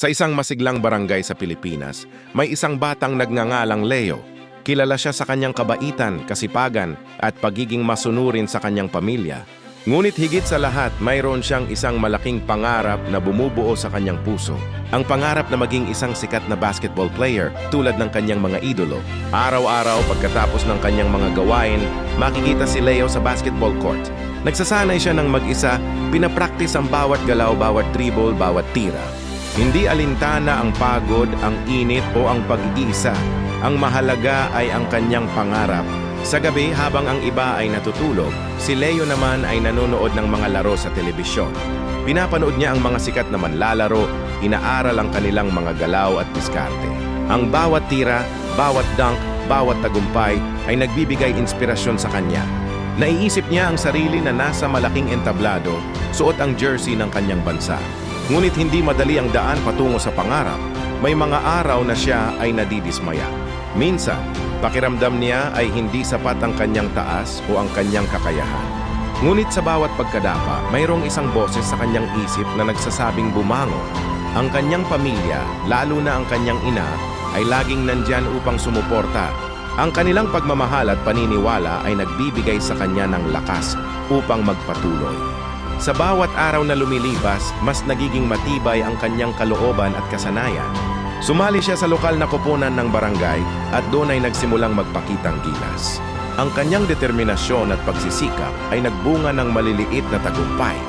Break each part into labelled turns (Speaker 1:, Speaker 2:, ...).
Speaker 1: Sa isang masiglang barangay sa Pilipinas, may isang batang nagngangalang Leo. Kilala siya sa kanyang kabaitan, kasipagan, at pagiging masunurin sa kanyang pamilya. Ngunit higit sa lahat, mayroon siyang isang malaking pangarap na bumubuo sa kanyang puso. Ang pangarap na maging isang sikat na basketball player tulad ng kanyang mga idolo. Araw-araw pagkatapos ng kanyang mga gawain, makikita si Leo sa basketball court. Nagsasanay siya ng mag-isa, pinapraktis ang bawat galaw, bawat dribble, bawat tira. Hindi alintana ang pagod, ang init o ang pag-iisa. Ang mahalaga ay ang kanyang pangarap. Sa gabi, habang ang iba ay natutulog, si Leo naman ay nanonood ng mga laro sa telebisyon. Pinapanood niya ang mga sikat na manlalaro, inaaral ang kanilang mga galaw at diskarte. Ang bawat tira, bawat dunk, bawat tagumpay ay nagbibigay inspirasyon sa kanya. Naiisip niya ang sarili na nasa malaking entablado, suot ang jersey ng kanyang bansa. Ngunit hindi madali ang daan patungo sa pangarap. May mga araw na siya ay nadidismaya. Minsan, pakiramdam niya ay hindi sapat ang kanyang taas o ang kanyang kakayahan. Ngunit sa bawat pagkadapa, mayroong isang boses sa kanyang isip na nagsasabing bumangon. Ang kanyang pamilya, lalo na ang kanyang ina, ay laging nandyan upang sumuporta. Ang kanilang pagmamahal at paniniwala ay nagbibigay sa kanya ng lakas upang magpatuloy. Sa bawat araw na lumilipas, mas nagiging matibay ang kanyang kalooban at kasanayan. Sumali siya sa lokal na koponan ng barangay at doon ay nagsimulang magpakitang gilas. Ang kanyang determinasyon at pagsisikap ay nagbunga ng maliliit na tagumpay.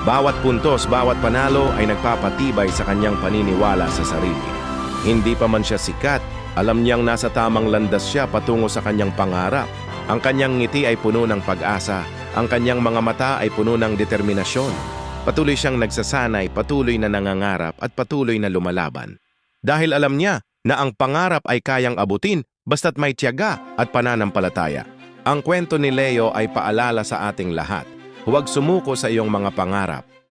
Speaker 1: Bawat puntos, bawat panalo ay nagpapatibay sa kanyang paniniwala sa sarili. Hindi pa man siya sikat, alam niyang nasa tamang landas siya patungo sa kanyang pangarap. Ang kanyang ngiti ay puno ng pag-asa, ang kanyang mga mata ay puno ng determinasyon. Patuloy siyang nagsasanay, patuloy na nangangarap at patuloy na lumalaban. Dahil alam niya na ang pangarap ay kayang abutin basta't may tiyaga at pananampalataya. Ang kwento ni Leo ay paalala sa ating lahat. Huwag sumuko sa iyong mga pangarap.